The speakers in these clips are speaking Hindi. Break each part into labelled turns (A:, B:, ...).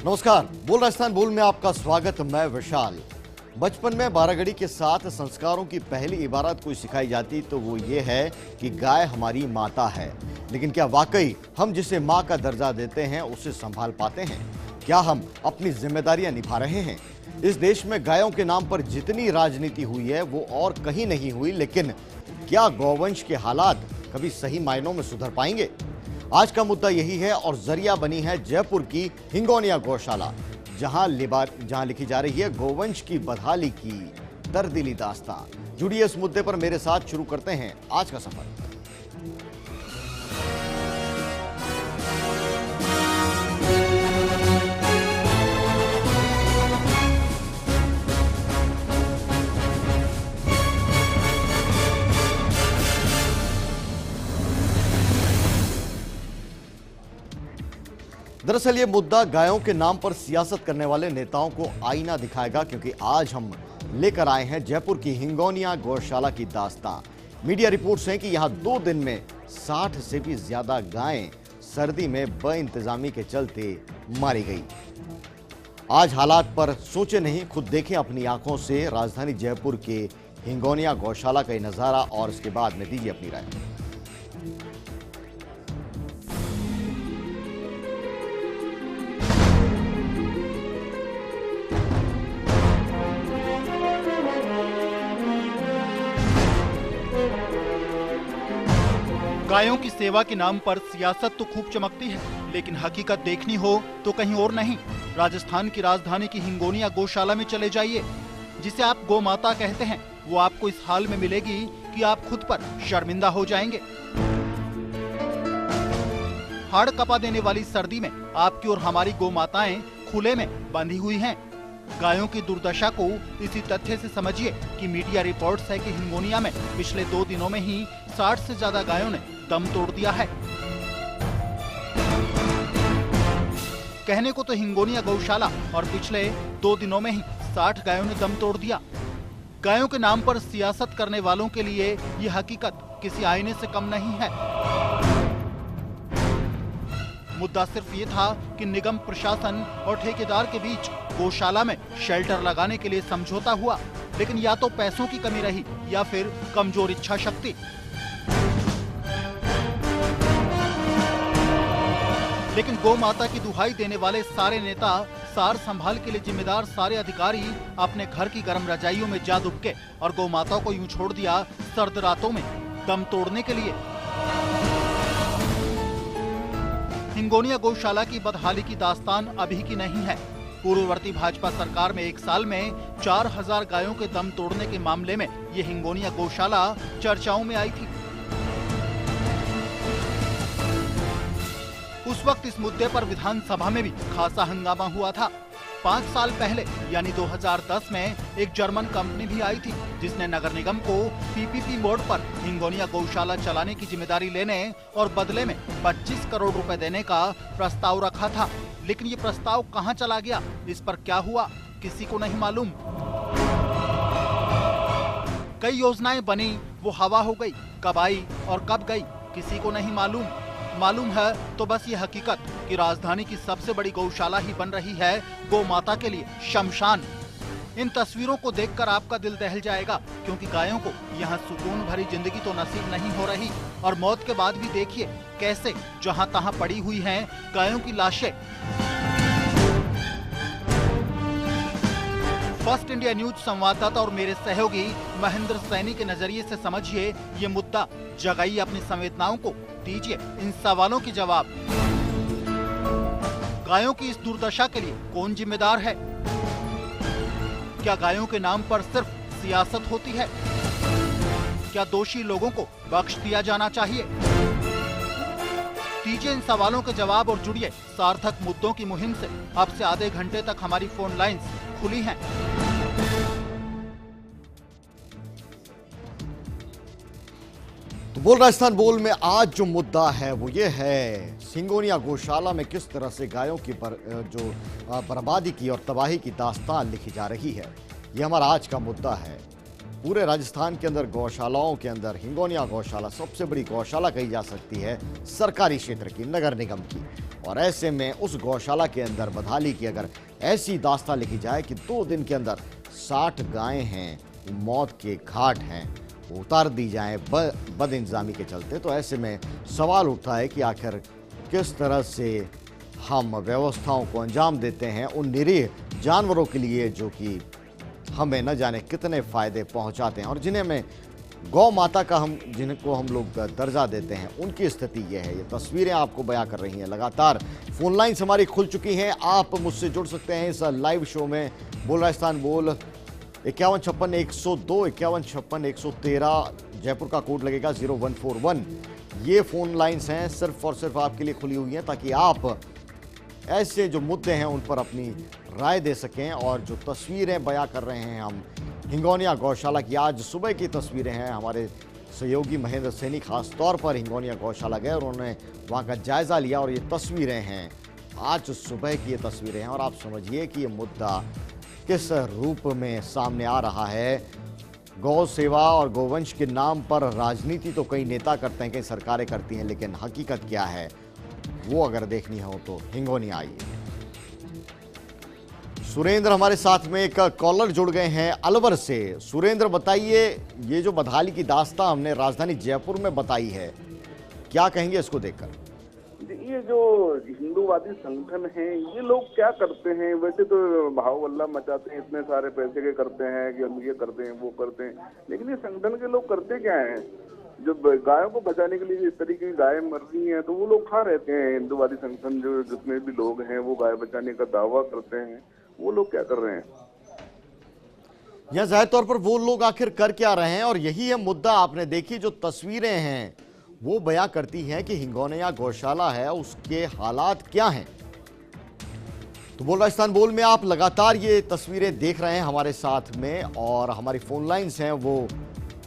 A: नमस्कार, बोल राजस्थान बोल में आपका स्वागत। मैं विशाल। बचपन में बारागड़ी के साथ संस्कारों की पहली इबारत कोई सिखाई जाती तो वो ये है कि गाय हमारी माता है। लेकिन क्या वाकई हम जिसे माँ का दर्जा देते हैं उसे संभाल पाते हैं? क्या हम अपनी जिम्मेदारियां निभा रहे हैं? इस देश में गायों के नाम पर जितनी राजनीति हुई है वो और कहीं नहीं हुई, लेकिन क्या गौवंश के हालात कभी सही मायनों में सुधर पाएंगे? आज का मुद्दा यही है और जरिया बनी है जयपुर की हिंगोनिया गौशाला, जहां लिखी जा रही है गोवंश की बदहाली की दर्दिली दास्तान। जुड़िए इस मुद्दे पर मेरे साथ, शुरू करते हैं आज का सफर। दरअसल ये मुद्दा गायों के नाम पर सियासत करने वाले नेताओं को आईना दिखाएगा, क्योंकि आज हम लेकर आए हैं जयपुर की हिंगोनिया गौशाला की दास्तान। मीडिया रिपोर्ट्स हैं कि यहां 2 दिन में 60 से भी ज्यादा गायें सर्दी में बेइंतजामी के चलते मारी गई। आज हालात पर सोचे नहीं, खुद देखें अपनी आंखों से राजधानी जयपुर के हिंगोनिया गौशाला का ये नजारा और इसके बाद में दीजिए अपनी राय।
B: गायों की सेवा के नाम पर सियासत तो खूब चमकती है, लेकिन हकीकत देखनी हो तो कहीं और नहीं। राजस्थान की राजधानी की हिंगोनिया गौशाला में चले जाइए। जिसे आप गौ माता कहते हैं वो आपको इस हाल में मिलेगी कि आप खुद पर शर्मिंदा हो जाएंगे। हाड़ कपा देने वाली सर्दी में आपकी और हमारी गौ माताएं खुले में बंधी हुई हैं। गायों की दुर्दशा को इसी तथ्य से समझिए कि मीडिया रिपोर्ट्स है कि हिंगोनिया में पिछले 2 दिनों में ही 60 से ज्यादा गायों ने दम तोड़ दिया है। कहने को तो हिंगोनिया गौशाला और पिछले 2 दिनों में ही 60 गायों ने दम तोड़ दिया। गायों के नाम पर सियासत करने वालों के लिए ये हकीकत किसी आईने से कम नहीं है। मुद्दा सिर्फ ये था कि निगम प्रशासन और ठेकेदार के बीच गौशाला में शेल्टर लगाने के लिए समझौता हुआ, लेकिन या तो पैसों की कमी रही या फिर कमजोर इच्छा शक्ति। लेकिन गौ माता की दुहाई देने वाले सारे नेता, सार संभाल के लिए जिम्मेदार सारे अधिकारी अपने घर की गर्म रजाइयों में जा दुबके और गौ माता को यूं छोड़ दिया सर्द रातों में दम तोड़ने के लिए। हिंगोनिया गौशाला की बदहाली की दास्तान अभी की नहीं है। पूर्ववर्ती भाजपा सरकार में 1 साल में 4000 गायों के दम तोड़ने के मामले में ये हिंगोनिया गौशाला चर्चाओं में आई थी। उस वक्त इस मुद्दे पर विधानसभा में भी खासा हंगामा हुआ था। 5 साल पहले यानी 2010 में एक जर्मन कंपनी भी आई थी, जिसने नगर निगम को पीपीपी मोड पर हिंगोनिया गौशाला चलाने की जिम्मेदारी लेने और बदले में 25 करोड़ रुपए देने का प्रस्ताव रखा था। लेकिन ये प्रस्ताव कहां चला गया, इस पर क्या हुआ, किसी को नहीं मालूम। कई योजनाएं बनी, वो हवा हो गई, कब आई और कब गई किसी को नहीं मालूम। मालूम है तो बस ये हकीकत कि राजधानी की सबसे बड़ी गौशाला ही बन रही है गौ माता के लिए शमशान। इन तस्वीरों को देखकर आपका दिल दहल जाएगा, क्योंकि गायों को यहाँ सुकून भरी जिंदगी तो नसीब नहीं हो रही, और मौत के बाद भी देखिए कैसे जहाँ तहाँ पड़ी हुई हैं गायों की लाशें। फर्स्ट इंडिया न्यूज संवाददाता और मेरे सहयोगी महेंद्र सैनी के नजरिए से समझिए ये मुद्दा, जगाइए अपनी संवेदनाओं को, दीजिए इन सवालों के जवाब। गायों की इस दुर्दशा के लिए कौन जिम्मेदार है? क्या गायों के नाम पर सिर्फ सियासत होती है? क्या दोषी लोगों को बख्श दिया जाना चाहिए? दीजिए इन सवालों के जवाब और जुड़िए सार्थक मुद्दों की मुहिम से। अब से आधे घंटे तक हमारी फोन लाइंस खुली हैं।
A: तो बोल राजस्थान बोल में आज जो मुद्दा है वो ये है, हिंगोनिया गौशाला में किस तरह से गायों की बर्बादी की और तबाही की दास्तान लिखी जा रही है। ये हमारा आज का मुद्दा है। पूरे राजस्थान के अंदर गौशालाओं के अंदर हिंगोनिया गौशाला सबसे बड़ी गौशाला कही जा सकती है सरकारी क्षेत्र की, नगर निगम की। और ऐसे में उस गौशाला के अंदर बदहाली की अगर ऐसी दास्तां लिखी जाए कि 2 दिन के अंदर 60 गायें हैं, मौत के घाट हैं, वो उतार दी जाएं बद इंतजामी के चलते, तो ऐसे में सवाल उठता है कि आखिर किस तरह से हम व्यवस्थाओं को अंजाम देते हैं उन निरीह जानवरों के लिए जो कि हमें न जाने कितने फायदे पहुंचाते हैं और जिन्हें में गौ माता का जिनको हम लोग दर्जा देते हैं, उनकी स्थिति यह है। ये तस्वीरें आपको बयां कर रही हैं। लगातार फोन लाइन्स हमारी खुल चुकी हैं, आप मुझसे जुड़ सकते हैं इस लाइव शो में। बोल राजस्थान बोल 5156 102 5156 113, जयपुर का कोड लगेगा 0141। ये फोन लाइन्स हैं सिर्फ और सिर्फ आपके लिए खुली हुई हैं ताकि आप ऐसे जो मुद्दे हैं उन पर अपनी राय दे सकें। और जो तस्वीरें बयां कर रहे हैं हम हिंगोनिया गौशाला की, आज सुबह की तस्वीरें हैं। हमारे सहयोगी महेंद्र सैनी खास तौर पर हिंगोनिया गौशाला गए और उन्होंने वहां का जायजा लिया और ये तस्वीरें हैं आज सुबह की, ये तस्वीरें हैं। और आप समझिए कि ये मुद्दा किस रूप में सामने आ रहा है। गौ सेवा और गोवंश के नाम पर राजनीति तो कई नेता करते हैं, कई सरकारें करती हैं, लेकिन हकीकत क्या है वो अगर देखनी हो तो हिंगोनिया आइए। सुरेंद्र हमारे साथ में एक कॉलर जुड़ गए हैं अलवर से। सुरेंद्र बताइए, ये जो बदहाली की दास्तां हमने राजधानी जयपुर में बताई है, क्या कहेंगे इसको देखकर?
C: ये जो हिंदूवादी संगठन हैं, ये लोग क्या करते हैं? वैसे तो भाव हल्ला मचाते हैं, इतने सारे पैसे के करते हैं कि हम ये करते हैं वो करते हैं, लेकिन ये संगठन के लोग करते क्या हैं? जब गायों को बचाने के लिए इस तरीके की गायें मर रही हैं तो वो लोग खा रहते हैं। हिंदूवादी संगठन जो जितने भी लोग हैं वो गाय बचाने का दावा करते हैं, वो लोग क्या कर रहे हैं?
A: यह जाहिर तौर पर वो लोग आखिर कर क्या रहे हैं? और यही है मुद्दा। आपने देखी जो तस्वीरें हैं वो बयां करती हैं कि हिंगोनिया गौशाला है उसके हालात क्या हैं। तो बोल राजस्थान बोल में आप लगातार ये तस्वीरें देख रहे हैं हमारे साथ में और हमारी फोन लाइन्स हैं वो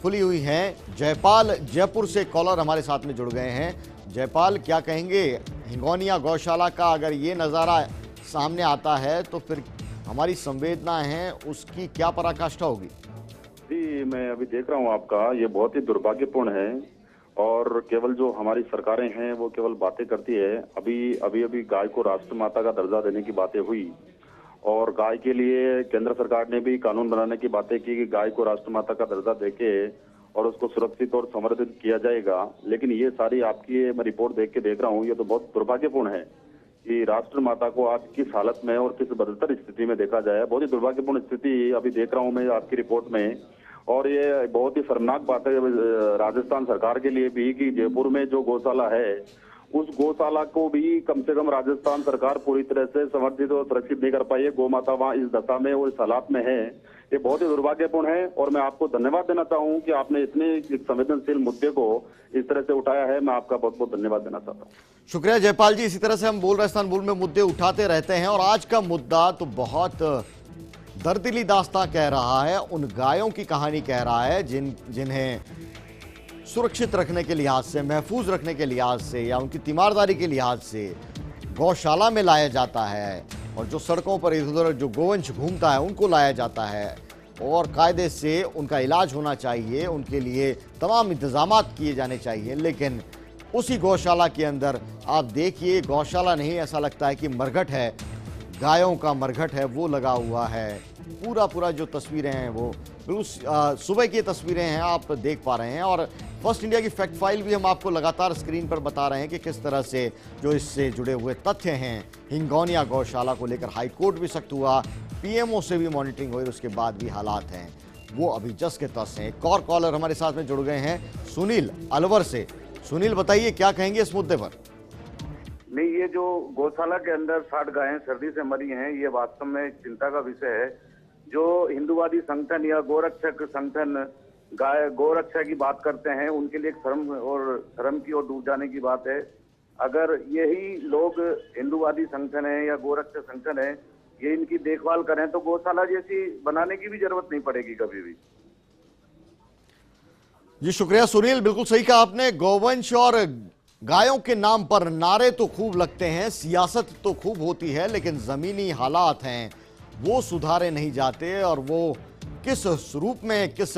A: खुली हुई हैं। जयपाल जयपुर से कॉलर हमारे साथ में जुड़ गए हैं। जयपाल, क्या कहेंगे हिंगोनिया गौशाला का? अगर ये नज़ारा सामने आता है तो फिर हमारी संवेदना है उसकी क्या पराकाष्ठा होगी?
D: जी, मैं अभी देख रहा हूँ आपका, ये बहुत ही दुर्भाग्यपूर्ण है और केवल जो हमारी सरकारें हैं वो केवल बातें करती है। अभी गाय को राष्ट्र माता का दर्जा देने की बातें हुई और गाय के लिए केंद्र सरकार ने भी कानून बनाने की बातें की कि गाय को राष्ट्र माता का दर्जा देके और उसको सुरक्षित और संवर्धित किया जाएगा। लेकिन ये सारी आपकी मैं रिपोर्ट देख के देख रहा हूँ, ये तो बहुत दुर्भाग्यपूर्ण है कि राष्ट्र माता को आज किस हालत में और किस बदतर स्थिति में देखा जाए। बहुत ही दुर्भाग्यपूर्ण स्थिति अभी देख रहा हूँ मैं आपकी रिपोर्ट में। और ये बहुत ही शर्मनाक बात है राजस्थान सरकार के लिए भी कि जयपुर में जो गौशाला है उस गौशाला को भी कम से कम राजस्थान सरकार पूरी तरह से समर्थित और सुरक्षित नहीं कर पाई है। गौ माता वहाँ इस दशा में और इस हालात में है, ये बहुत ही दुर्भाग्यपूर्ण है। और मैं आपको धन्यवाद देना चाहूँ कि आपने इतने संवेदनशील मुद्दे को इस तरह से उठाया है। मैं आपका बहुत बहुत धन्यवाद देना चाहता हूँ।
A: शुक्रिया जयपाल जी। इसी तरह से हम बोल राजस्थान बोल में मुद्दे उठाते रहते हैं और आज का मुद्दा तो बहुत दर्दिली दास्तां कह रहा है, उन गायों की कहानी कह रहा है जिन्हें सुरक्षित रखने के लिहाज से, महफूज रखने के लिहाज से या उनकी तीमारदारी के लिहाज से गौशाला में लाया जाता है और जो सड़कों पर इधर उधर जो गोवंश घूमता है उनको लाया जाता है और कायदे से उनका इलाज होना चाहिए, उनके लिए तमाम इंतजामात किए जाने चाहिए। लेकिन उसी गौशाला के अंदर आप देखिए, गौशाला नहीं, ऐसा लगता है कि मरघट है, गायों का मरघट है वो लगा हुआ है। पूरा जो तस्वीरें हैं वो बिल्कुल सुबह की तस्वीरें हैं, आप देख पा रहे हैं। और फर्स्ट इंडिया की फैक्ट फाइल भी हम आपको लगातार स्क्रीन पर बता रहे हैं कि किस तरह से जो इससे जुड़े हुए तथ्य हैं हिंगोनिया गौशाला को लेकर हाई कोर्ट भी सख्त हुआ, पीएमओ से भी मॉनिटरिंग हुई, उसके बाद भी हालात हैं वो अभी जस के तस हैं। एक और कॉलर हमारे साथ में जुड़ गए हैं, सुनील अलवर से। सुनील, बताइए क्या कहेंगे इस मुद्दे पर?
C: नहीं, ये जो गौशाला के अंदर 60 गायें सर्दी से मरी हैं, ये वास्तव में चिंता का विषय है। जो हिंदूवादी संगठन या गोरक्षक संगठन गोरक्षा की बात करते हैं, उनके लिए एक शर्म की ओर डूब जाने की बात है। अगर यही लोग हिंदूवादी संगठन है या गोरक्षक संगठन है, ये इनकी देखभाल करें तो गौशाला जैसी बनाने की भी जरूरत नहीं पड़ेगी कभी भी।
A: जी शुक्रिया सुनील, बिल्कुल सही कहा आपने। गौवंश और गायों के नाम पर नारे तो खूब लगते हैं, सियासत तो खूब होती है, लेकिन जमीनी हालात हैं वो सुधारे नहीं जाते और वो किस स्वरूप में, किस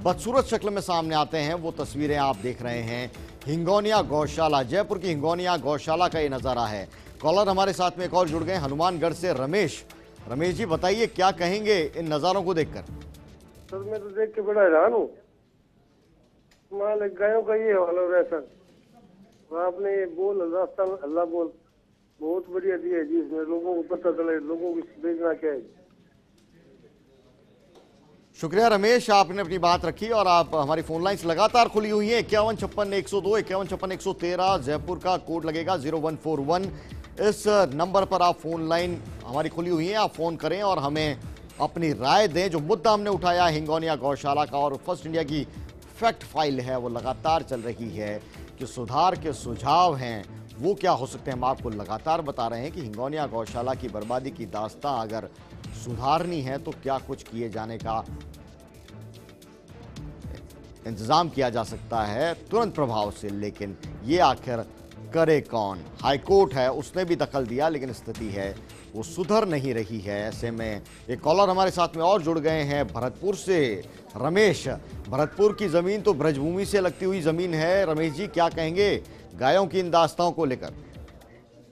A: बदसूरत शक्ल में सामने आते हैं। वो तस्वीरें आप देख रहे हैं हिंगोनिया गौशाला, जयपुर की हिंगोनिया गौशाला का ये नज़ारा है। कॉलर हमारे साथ में एक और जुड़ गए, हनुमानगढ़ से रमेश। रमेश जी बताइए, क्या कहेंगे इन नज़ारों को देखकर?
E: सर मैं तो देख के बड़ा हैरान हूँ। माल गायों का ये हाल हो रहा है सर। आपने ये बोल रास्ता अल्लाह बोल बहुत बढ़िया दिया है, जिसमें लोगों को पता चले लोगों को देखना क्या है।
A: शुक्रिया रमेश, आपने अपनी बात रखी और आप हमारी फोन लाइन्स लगातार खुली हुई हैं। 5156-102, 5156-113 जयपुर का कोड लगेगा 0141। इस नंबर पर आप फोन लाइन हमारी खुली हुई है, आप फोन करें और हमें अपनी राय दें। जो मुद्दा हमने उठाया हिंगोनिया गौशाला का और फर्स्ट इंडिया की फैक्ट फाइल है वो लगातार चल रही है कि सुधार के सुझाव हैं वो क्या हो सकते हैं। हम आपको लगातार बता रहे हैं कि हिंगोनिया गौशाला की बर्बादी की दास्तां अगर सुधारनी है तो क्या कुछ किए जाने का इंतजाम किया जा सकता है तुरंत प्रभाव से, लेकिन ये आखिर करे कौन? हाईकोर्ट है, उसने भी दखल दिया, लेकिन स्थिति है वो सुधर नहीं रही है। ऐसे में एक कॉलर हमारे साथ में और जुड़ गए हैं भरतपुर से, रमेश। भरतपुर की जमीन तो ब्रजभूमि से लगती हुई जमीन है। रमेश जी क्या कहेंगे गायों की इन दास्ताओं को लेकर?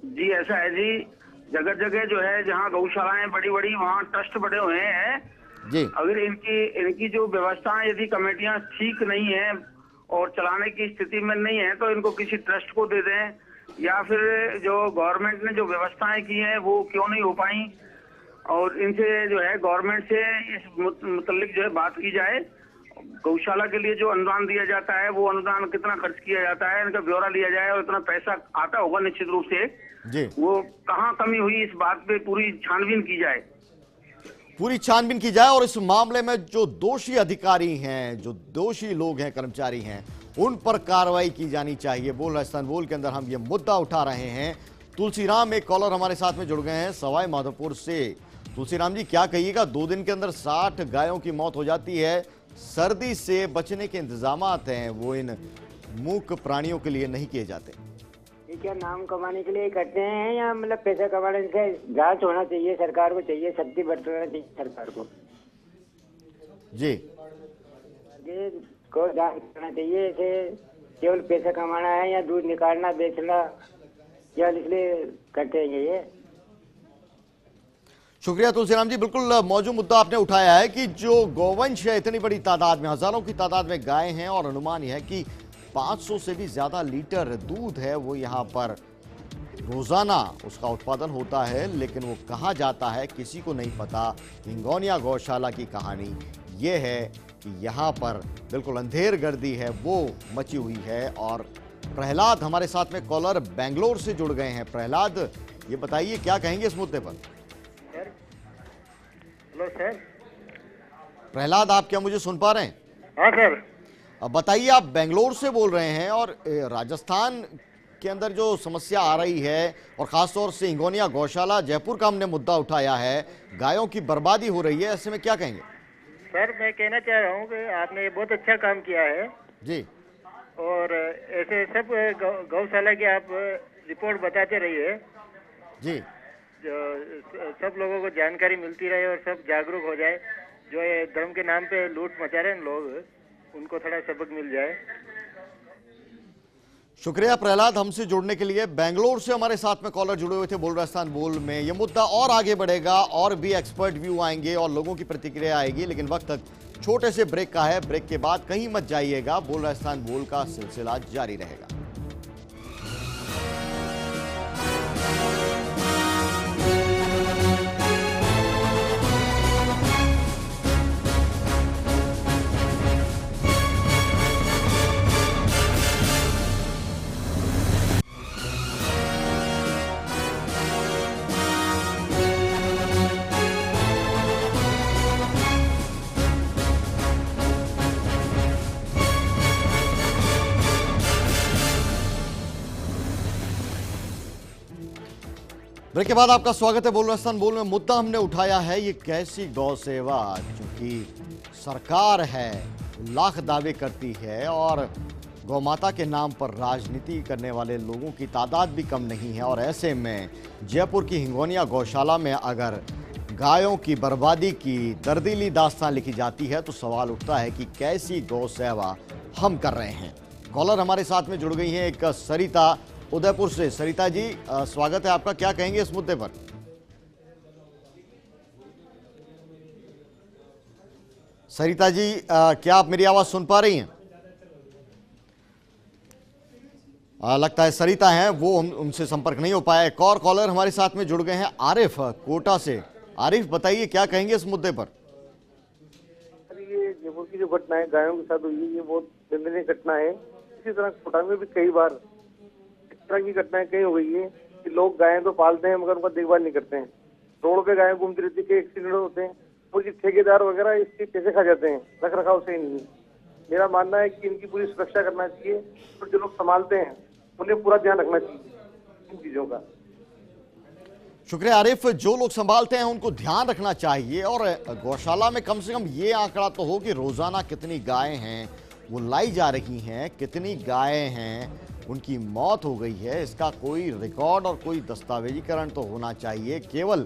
F: जी ऐसा है जी, जगह जगह जो है जहाँ गौशालाएं बड़ी बड़ी वहाँ ट्रस्ट बने हुए हैं
A: जी।
F: अगर इनकी जो व्यवस्थाएं यदि कमेटियां ठीक नहीं है और चलाने की स्थिति में नहीं है तो इनको किसी ट्रस्ट को दे दें, या फिर जो गवर्नमेंट ने जो व्यवस्थाएं की हैं वो क्यों नहीं हो पाई और इनसे जो है गवर्नमेंट से इस मुतल्लिक जो है बात की जाए। गौशाला के लिए जो अनुदान दिया जाता है वो अनुदान कितना खर्च किया जाता है, इनका ब्यौरा लिया जाए और इतना पैसा आता होगा निश्चित रूप से
A: जी।
F: वो कहाँ कमी हुई इस बात पे पूरी छानबीन की जाए,
A: पूरी छानबीन की जाए और इस मामले में जो दोषी अधिकारी हैं, जो दोषी लोग हैं, कर्मचारी हैं, उन पर कार्रवाई की जानी चाहिए। बोल राजस्थान बोल के अंदर हम ये मुद्दा उठा रहे हैं। तुलसीराम एक कॉलर हमारे साथ में जुड़ गए हैं सवाई माधोपुर से। तुलसीराम जी क्या कहिएगा, 2 दिन के अंदर 60 गायों की मौत हो जाती है। सर्दी से बचने के इंतजामात हैं वो इन मूक प्राणियों के लिए नहीं किए जाते।
G: ये क्या नाम कमाने के लिए करते हैं या मतलब पैसा कमाने से? जांच होना चाहिए, सरकार को चाहिए, सख्ती बरतना चाहिए सरकार को
A: जी।
G: ये को जांच करना चाहिए। ऐसे केवल पैसा कमाना है या दूध निकालना बेचना या इसलिए करते हैं ये?
A: शुक्रिया तुलसीराम जी, बिल्कुल मौजूद मुद्दा आपने उठाया है कि जो गौवंश है इतनी बड़ी तादाद में, हजारों की तादाद में गाय हैं और अनुमान यह है कि 500 से भी ज्यादा लीटर दूध है वो यहाँ पर रोजाना उसका उत्पादन होता है, लेकिन वो कहाँ जाता है किसी को नहीं पता। हिंगोनिया गौशाला की कहानी ये है कि यहाँ पर बिल्कुल अंधेर गर्दी है वो मची हुई है। और प्रहलाद हमारे साथ में कॉलर बेंगलोर से जुड़ गए हैं। प्रहलाद ये बताइए क्या कहेंगे इस मुद्दे पर?
E: Hello sir.
A: प्रहलाद आप क्या मुझे सुन पा रहे हैं?
E: हाँ सर।
A: अब बताइए, आप बेंगलोर से बोल रहे हैं और राजस्थान के अंदर जो समस्या आ रही है और खासतौर से हिंगोनिया गौशाला जयपुर का हमने मुद्दा उठाया है, गायों की बर्बादी हो रही है, ऐसे में क्या कहेंगे?
E: सर मैं कहना चाह रहा हूँ कि आपने ये बहुत अच्छा काम किया है
A: जी।
E: और ऐसे सब गौशाला की आप रिपोर्ट बताते रहिए
A: जी।
E: जो सब लोगों को जानकारी मिलती रहे और सब जागरूक हो जाए। जो ये धर्म के नाम पे लूट मचा रहे हैं लोग, उनको थोड़ा सबक मिल जाए।
A: शुक्रिया प्रहलाद हमसे जुड़ने के लिए। बेंगलोर से हमारे साथ में कॉलर जुड़े हुए थे बोल राजस्थान बोल में। ये मुद्दा और आगे बढ़ेगा और भी एक्सपर्ट व्यू आएंगे और लोगों की प्रतिक्रिया आएगी, लेकिन वक्त तक छोटे से ब्रेक का है। ब्रेक के बाद कहीं मत जाइएगा, बोल राजस्थान बोल का सिलसिला जारी रहेगा। ब्रेक के बाद आपका स्वागत है बोल राजस्थान बोल में। मुद्दा हमने उठाया है ये कैसी गौ सेवा, क्योंकि सरकार है लाख दावे करती है और गौ माता के नाम पर राजनीति करने वाले लोगों की तादाद भी कम नहीं है। और ऐसे में जयपुर की हिंगोनिया गौशाला में अगर गायों की बर्बादी की दर्दीली दास्तान लिखी जाती है तो सवाल उठता है कि कैसी गौ सेवा हम कर रहे हैं। कॉलर हमारे साथ में जुड़ गई हैं एक सरिता उदयपुर से। सरिता जी, स्वागत है आपका। क्या कहेंगे इस मुद्दे पर? सरिता जी, क्या आप मेरी आवाज सुन पा रही हैं? लगता है सरिता हैं, वो उनसे संपर्क नहीं हो पाया। एक और कॉलर हमारे साथ में जुड़ गए हैं, आरिफ कोटा से। आरिफ, बताइए क्या कहेंगे इस मुद्दे पर?
E: ये जयपुर की जो घटना है गायों के साथ हुई है, ये बहुत दर्दनाक घटना है। इसी तरह कोटा में भी कई बार इस तरह की घटनाएं कई हो गई है कि लोग गायें तो पालते हैं मगर उनका देखभाल नहीं करते हैं। रोड पे गायें घूमती रहती है, एक्सीडेंट होते हैं, उनकी ठेकेदार वगैरह इसके पैसे खा जाते हैं, रख रखाव सही नहीं है। मेरा मानना है कि इनकी पूरी सुरक्षा करना चाहिए और जो लोग संभालते हैं उन्हें पूरा ध्यान रखना चाहिए इन चीजों का।
A: शुक्रिया आरिफ। जो लोग संभालते हैं उनको ध्यान रखना चाहिए और गौशाला में कम से कम ये आंकड़ा तो हो कि रोजाना कितनी गायें हैं वो लाई जा रही हैं, कितनी गायें हैं उनकी मौत हो गई है, इसका कोई रिकॉर्ड और कोई दस्तावेजीकरण तो होना चाहिए। केवल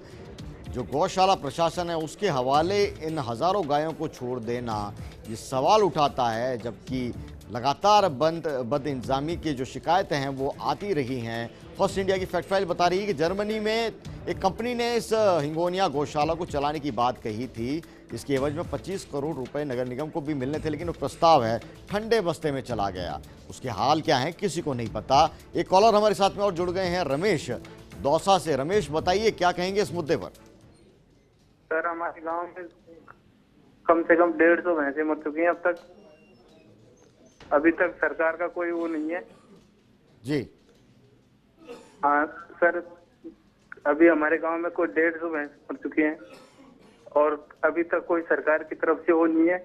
A: जो गौशाला प्रशासन है उसके हवाले इन हजारों गायों को छोड़ देना ये सवाल उठाता है, जबकि लगातार बद इंतजामी की जो शिकायतें हैं वो आती रही हैं। फर्स्ट इंडिया की फैक्ट फाइल बता रही है कि जर्मनी में एक कंपनी ने इस हिंगोनिया गौशाला को चलाने की बात कही थी। इसके एवज में 25 करोड़ रुपए नगर निगम को भी मिलने थे, लेकिन वो प्रस्ताव है ठंडे बस्ते में चला गया। उसके हाल क्या है किसी को नहीं पता। एक कॉलर हमारे साथ में और जुड़ गए हैं, रमेश दौसा से। रमेश, बताइए क्या कहेंगे इस मुद्दे पर?
F: सर, हमारे गांव में कम से कम 150 भैंसें मर चुकी हैं अब तक। अभी तक सरकार का कोई वो नहीं है
A: जी।
F: हाँ सर, अभी हमारे गांव में कोई 150 भैंस मर चुकी हैं और अभी तक कोई सरकार की तरफ से वो नहीं है।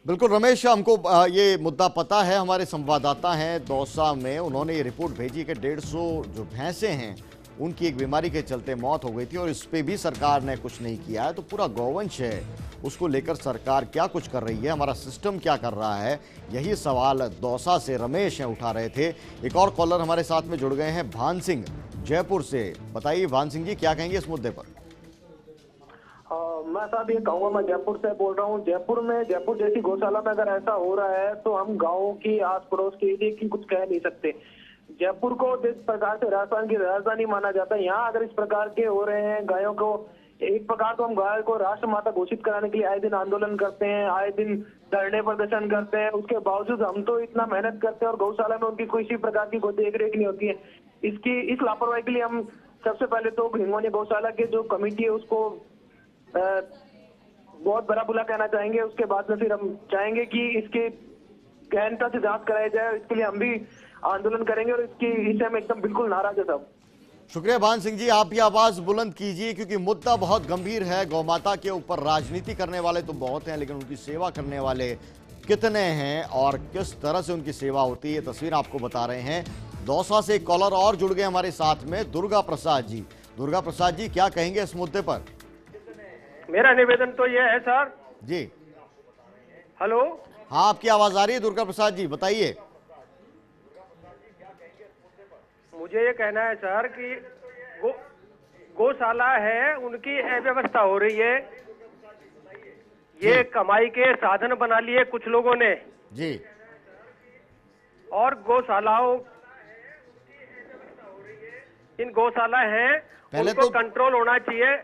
A: बिल्कुल रमेश, हमको ये मुद्दा पता है। हमारे संवाददाता हैं दौसा में, उन्होंने ये रिपोर्ट भेजी कि 150 जो भैंसें हैं उनकी एक बीमारी के चलते मौत हो गई थी और इस पे भी सरकार ने कुछ नहीं किया है। तो पूरा गौवंश है, उसको लेकर सरकार क्या कुछ कर रही है, हमारा सिस्टम क्या कर रहा है, यही सवाल दौसा से रमेश हैं उठा रहे थे। एक और कॉलर हमारे साथ में जुड़ गए हैं, भान सिंह जयपुर से। बताइए भान सिंह जी, क्या कहेंगे इस मुद्दे पर?
H: मैं साहब ये कहूँगा, मैं जयपुर से बोल रहा हूँ। जयपुर जैसी गौशाला में अगर ऐसा हो रहा है तो हम गाँव की आस पड़ोस के एरिया की कुछ कह नहीं सकते। जयपुर को जिस प्रकार से राजस्थान की राजधानी माना जाता है, यहाँ अगर इस प्रकार के हो रहे हैं गायों को, एक प्रकार तो हम गाय को राष्ट्र माता घोषित कराने के लिए आए दिन आंदोलन करते हैं, आए दिन धरने प्रदर्शन करते हैं, उसके बावजूद हम तो इतना मेहनत करते हैं और गौशाला में उनकी किसी प्रकार की कोई देख रेख नहीं होती है। इस लापरवाही के लिए हम सबसे पहले तो हिंगोनी गौशाला के जो कमेटी है उसको बहुत बड़ा बुरा कहना चाहेंगे। उसके बाद में फिर हम चाहेंगे कि इसके गहनता से जांच कराई जाए। इसके लिए हम भी आंदोलन करेंगे और इससे हम एकदम बिल्कुल नाराज है साहब।
A: शुक्रिया भान सिंह जी, आप भी आवाज बुलंद कीजिए क्योंकि मुद्दा बहुत गंभीर है। गौमाता के ऊपर राजनीति करने वाले तो बहुत हैं, लेकिन उनकी सेवा करने वाले कितने हैं और किस तरह से उनकी सेवा होती है, तस्वीर आपको बता रहे हैं। दौसा से एक कॉलर और जुड़ गए हमारे साथ में, दुर्गा प्रसाद जी। दुर्गा प्रसाद जी, क्या कहेंगे इस मुद्दे पर?
H: मेरा निवेदन तो यह है सर
A: जी।
H: हेलो,
A: हाँ, आपकी आवाज आ रही है दुर्गा प्रसाद जी, बताइए।
H: मुझे ये कहना है सर कि गौशाला है उनकी अव्यवस्था हो रही है। ये कमाई के साधन बना लिए कुछ लोगों ने
A: जी।
H: और गौशालाओं, इन गौशाला हैं उनको कंट्रोल होना चाहिए।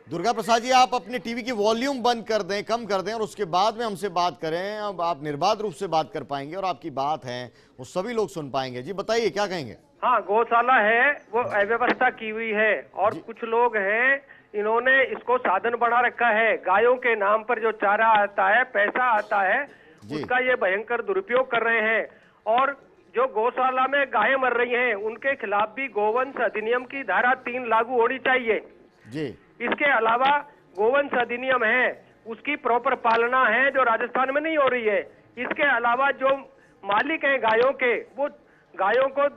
A: दुर्गा प्रसाद जी, आप अपने टीवी की वॉल्यूम बंद कर दें, कम कर दें और उसके बाद में हमसे बात करें। अब आप निर्बाध रूप से बात कर पाएंगे और आपकी बात है वो सभी लोग सुन पाएंगे। जी बताइए, क्या कहेंगे?
H: हाँ, गौशाला है वो अव्यवस्था की हुई है और कुछ लोग हैं इन्होंने इसको साधन बना रखा है। गायों के नाम पर जो चारा आता है, पैसा आता है, उसका ये भयंकर दुरुपयोग कर रहे हैं। और जो गौशाला में गायें मर रही हैं उनके खिलाफ भी गोवंश अधिनियम की धारा 3 लागू होनी चाहिए
A: जी।
H: इसके अलावा गोवंश अधिनियम है उसकी प्रॉपर पालना है जो राजस्थान में नहीं हो रही है। इसके अलावा जो मालिक हैं गायों के, वो गायों को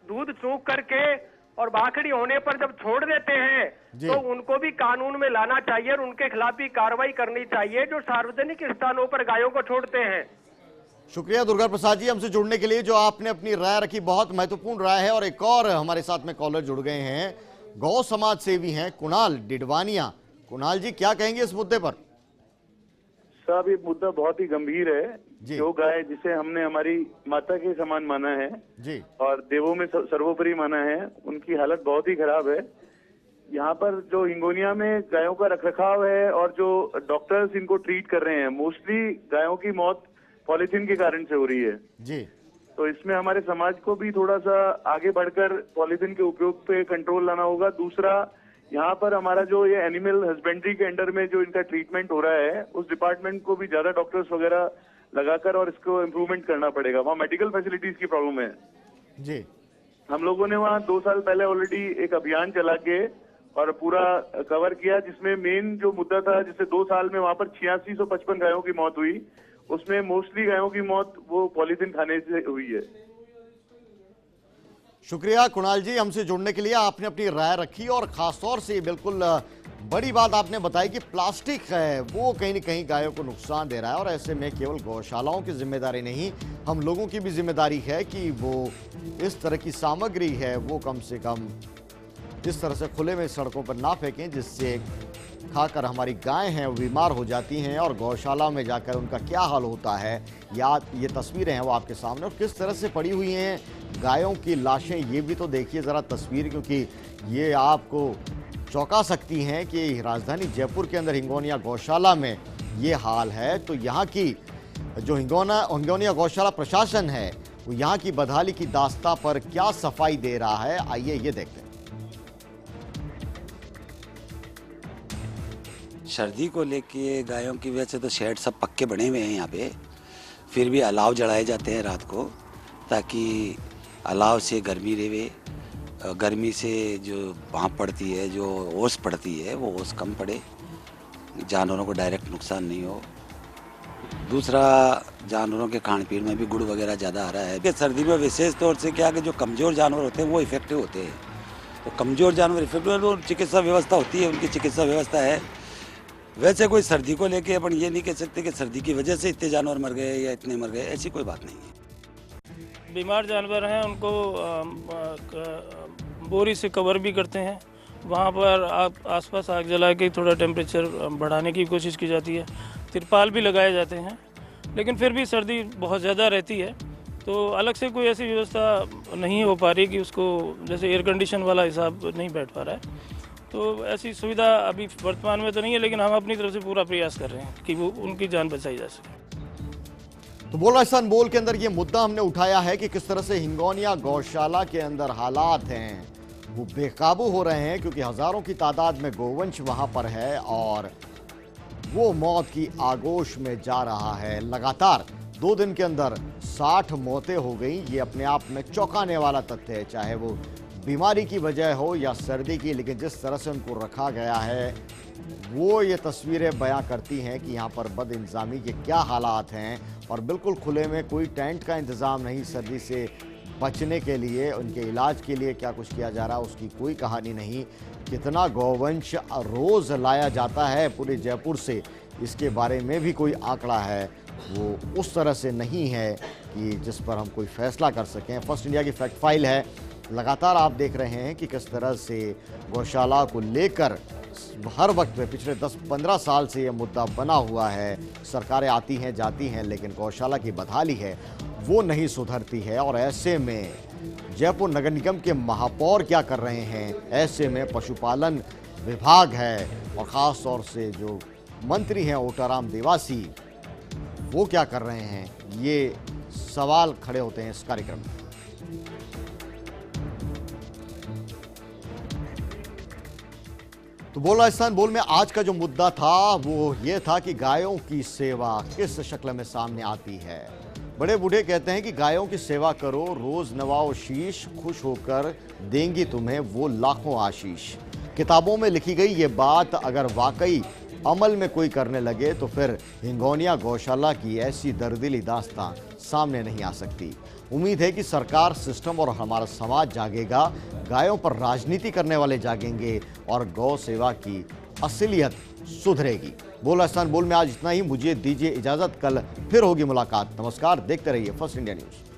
H: दूध चूक करके और बाखड़ी होने पर जब छोड़ देते हैं तो उनको भी कानून में लाना चाहिए और उनके खिलाफ भी कार्रवाई करनी चाहिए जो सार्वजनिक स्थानों पर गायों को छोड़ते हैं।
A: शुक्रिया दुर्गा प्रसाद जी हमसे जुड़ने के लिए, जो आपने अपनी राय रखी बहुत महत्वपूर्ण राय है। और एक और हमारे साथ में कॉलर जुड़ गए हैं, गौ समाज सेवी हैं कुणाल डिडवानिया। कुणाल जी, क्या कहेंगे इस मुद्दे पर?
I: साहब, ये मुद्दा बहुत ही गंभीर है।
A: जी।
I: जो गाय जिसे हमने हमारी माता के समान माना है
A: जी।
I: और देवों में सर्वोपरि माना है, उनकी हालत बहुत ही खराब है। यहाँ पर जो हिंगोनिया में गायों का रखरखाव है और जो डॉक्टर्स इनको ट्रीट कर रहे हैं, मोस्टली गायों की मौत पॉलीथीन के कारण से हो रही है।
A: जी।
I: तो इसमें हमारे समाज को भी थोड़ा सा आगे बढ़कर पॉलीथीन के उपयोग पे कंट्रोल लाना होगा। दूसरा, यहाँ पर हमारा जो ये एनिमल हस्बेंड्री के अंडर में जो इनका ट्रीटमेंट हो रहा है, उस डिपार्टमेंट को भी ज्यादा डॉक्टर्स वगैरह लगाकर और इसको इम्प्रूवमेंट करना पड़ेगा। वहाँ मेडिकल फैसिलिटीज की प्रॉब्लम है।
A: जी।
I: हम लोगों ने वहाँ 2 साल पहले ऑलरेडी एक अभियान चला के और पूरा कवर किया, जिसमें मेन जो मुद्दा था, जिससे 2 साल में वहाँ पर 8655 गायों की मौत हुई, उसमें मोस्टली गायों की मौत वो पॉलीथीन खाने से हुई है।
A: शुक्रिया कुणाल जी, हमसे जुड़ने के लिए। आपने अपनी राय रखी और खासतौर से बिल्कुल बड़ी बात आपने बताई कि प्लास्टिक है वो कहीं न कहीं गायों को नुकसान दे रहा है, और ऐसे में केवल गौशालाओं की जिम्मेदारी नहीं, हम लोगों की भी जिम्मेदारी है कि वो इस तरह की सामग्री है वो कम से कम इस तरह से खुले में सड़कों पर ना फेंकें, जिससे खाकर हमारी गाय हैं वो बीमार हो जाती हैं और गौशाला में जाकर उनका क्या हाल होता है। या ये तस्वीरें हैं वो आपके सामने, और किस तरह से पड़ी हुई हैं गायों की लाशें, ये भी तो देखिए ज़रा तस्वीर, क्योंकि ये आपको चौंका सकती हैं कि राजधानी जयपुर के अंदर हिंगोनिया गौशाला में ये हाल है। तो यहाँ की जो हिंगोनिया गौशाला प्रशासन है वो यहाँ की बदहाली की दास्ता पर क्या सफाई दे रहा है, आइए ये देखते हैं।
J: सर्दी को लेके गायों की वजह से तो शेड सब पक्के बने हुए हैं यहाँ पे, फिर भी अलाव जलाए जाते हैं रात को, ताकि अलाव से गर्मी रहे, गर्मी से जो भाप पड़ती है, जो ओस पड़ती है, वो ओस कम पड़े, जानवरों को डायरेक्ट नुकसान नहीं हो। दूसरा, जानवरों के खान पीन में भी गुड़ वगैरह ज़्यादा आ रहा है कि सर्दी में विशेष तौर से क्या कि जो कमज़ोर जानवर होते हैं वो इफेक्टिव होते हैं। तो कमज़ोर जानवर इफेक्टिव, तो चिकित्सा व्यवस्था होती है, उनकी चिकित्सा व्यवस्था है। वैसे कोई सर्दी को लेके अपन ये नहीं कह सकते कि सर्दी की वजह से इतने जानवर मर गए या इतने मर गए, ऐसी कोई बात नहीं है।
K: बीमार जानवर हैं उनको बोरी से कवर भी करते हैं, वहाँ पर आसपास आग जला के थोड़ा टेम्परेचर बढ़ाने की कोशिश की जाती है, तिरपाल भी लगाए जाते हैं, लेकिन फिर भी सर्दी बहुत ज़्यादा रहती है। तो अलग से कोई ऐसी व्यवस्था नहीं हो पा रही कि उसको जैसे एयर कंडीशन वाला हिसाब नहीं बैठ पा रहा है। तो ऐसी सुविधा अभी वर्तमान में तो नहीं है, लेकिन हम अपनी तरफ से पूरा प्रयास कर रहे हैं कि वो उनकी जान बचाई जा सके।
A: तो बोल राजस्थान बोल के अंदर ये मुद्दा हमने उठाया है कि किस तरह से हिंगोनिया गौशाला के अंदर हालात हैं वो बेकाबू हो रहे हैं, क्योंकि हजारों की तादाद में गोवंश वहां पर है और वो मौत की आगोश में जा रहा है। लगातार 2 दिन के अंदर 60 मौतें हो गई। ये अपने आप में चौंकाने वाला तथ्य है, चाहे वो बीमारी की वजह हो या सर्दी की, लेकिन जिस तरह से उनको रखा गया है वो ये तस्वीरें बयां करती हैं कि यहाँ पर बदइंतजामी के क्या हालात हैं, और बिल्कुल खुले में कोई टेंट का इंतज़ाम नहीं, सर्दी से बचने के लिए, उनके इलाज के लिए क्या कुछ किया जा रहा है उसकी कोई कहानी नहीं। कितना गौवंश रोज़ लाया जाता है पूरे जयपुर से, इसके बारे में भी कोई आंकड़ा है वो उस तरह से नहीं है कि जिस पर हम कोई फैसला कर सकें। फर्स्ट इंडिया की फैक्ट फाइल है, लगातार आप देख रहे हैं कि किस तरह से गौशाला को लेकर हर वक्त में पिछले 10-15 साल से ये मुद्दा बना हुआ है। सरकारें आती हैं जाती हैं, लेकिन गौशाला की बदहाली है वो नहीं सुधरती है। और ऐसे में जयपुर नगर निगम के महापौर क्या कर रहे हैं, ऐसे में पशुपालन विभाग है और ख़ास तौर से जो मंत्री हैं ओटाराम देवासी, वो क्या कर रहे हैं, ये सवाल खड़े होते हैं इस कार्यक्रम में। तो बोल राजस्थान बोल में आज का जो मुद्दा था वो ये था कि गायों की सेवा किस शक्ल में सामने आती है। बड़े बूढ़े कहते हैं कि गायों की सेवा करो, रोज नवाओ शीश, खुश होकर देंगी तुम्हें वो लाखों आशीष। किताबों में लिखी गई ये बात अगर वाकई अमल में कोई करने लगे तो फिर हिंगोनिया गौशाला की ऐसी दर्दिली दास्तां सामने नहीं आ सकती। उम्मीद है कि सरकार, सिस्टम और हमारा समाज जागेगा, गायों पर राजनीति करने वाले जागेंगे और गौ सेवा की असलियत सुधरेगी। बोल राजस्थान बोल में आज इतना ही, मुझे दीजिए इजाजत, कल फिर होगी मुलाकात। नमस्कार, देखते रहिए फर्स्ट इंडिया न्यूज़।